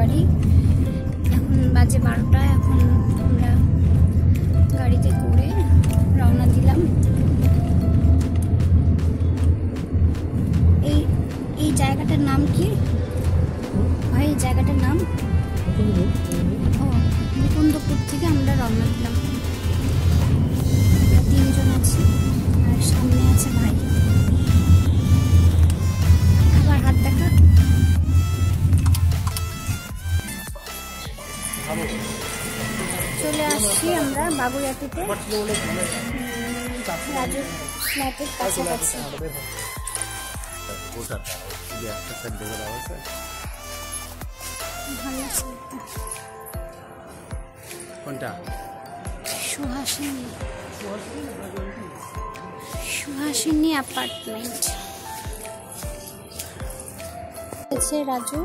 বাড়ি। এখন বাজে 12টা। এখন আমরা গাড়িতে করে রওনা দিলাম। এই জায়গাটার নাম কি ভাই? এই জায়গাটার নাম ও মুকুন্দপুর থেকে আমরা রওনা দিলাম। 3 জন আছি আর সামনে আছে ভাই। আবার হাত দেখা। চলে আসছি আমরা বাগুইআটিতে, রাজুর ফ্ল্যাটের কাছাকাছি। কোনটা? সুহাসিনী অ্যাপার্টমেন্ট আছে রাজু।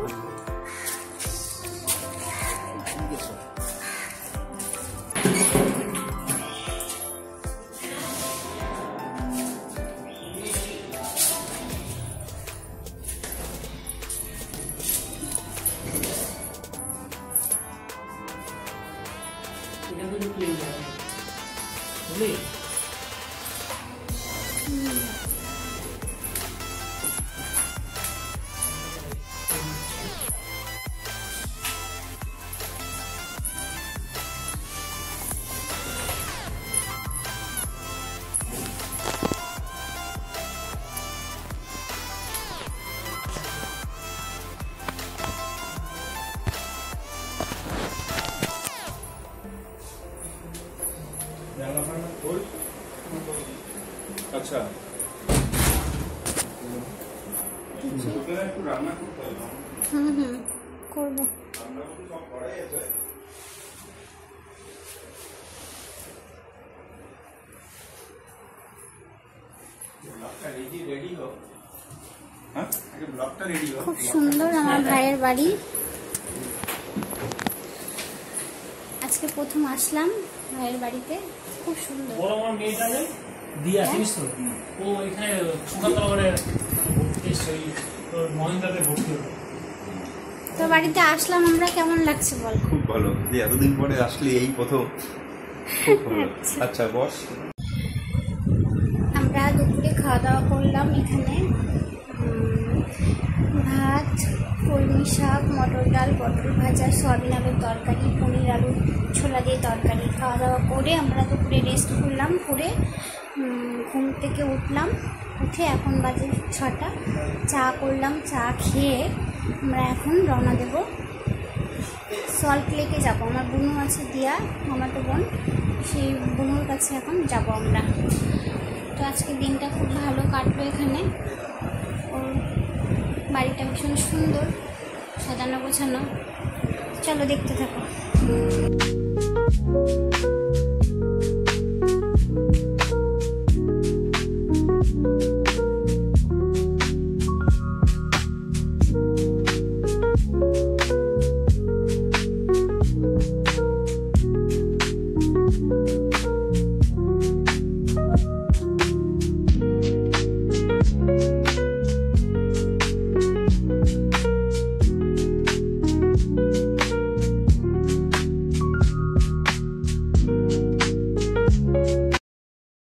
আচ্ছা, করবো। খুব সুন্দর আমার ভাইয়ের বাড়ি। আজকে প্রথম আসলাম ভাইয়ের বাড়িতে, খুব সুন্দর। দিয়া চিনিস তো? ও এখানে সুকান্তনগরে মহেন্দ্রাতে ভর্তি হলো। তো বাড়িতে আসলাম আমরা, কেমন লাগছে বল? খুব ভালো। এতদিন পরে আসলে এই প্রথম। আচ্ছা বস। আমরা দুপুরে খাওয়া দাওয়া করলাম এখানে। ভাত, কলমি শাক, মটর ডাল, পটল ভাজা, সয়াবিন আলুর তরকারি, পনির আলু ছোলা দিয়ে তরকারি। খাওয়া দাওয়া করে আমরা দুপুরে রেস্ট করলাম, করে ঘুম থেকে উঠলাম। উঠে এখন বাজে 6টা। চা করলাম, চা খেয়ে আমরা এখন রওনা দেব সল্ট লেকে যাবো। আমার বোনও আছে, দিয়া আমার তো বোন, সেই বোনের কাছে এখন যাব আমরা। তো আজকে দিনটা খুব ভালো কাটলো এখানে। ওর বাড়িটা ভীষণ সুন্দর, সাজানো গোছানো। চলো দেখতে থাকো।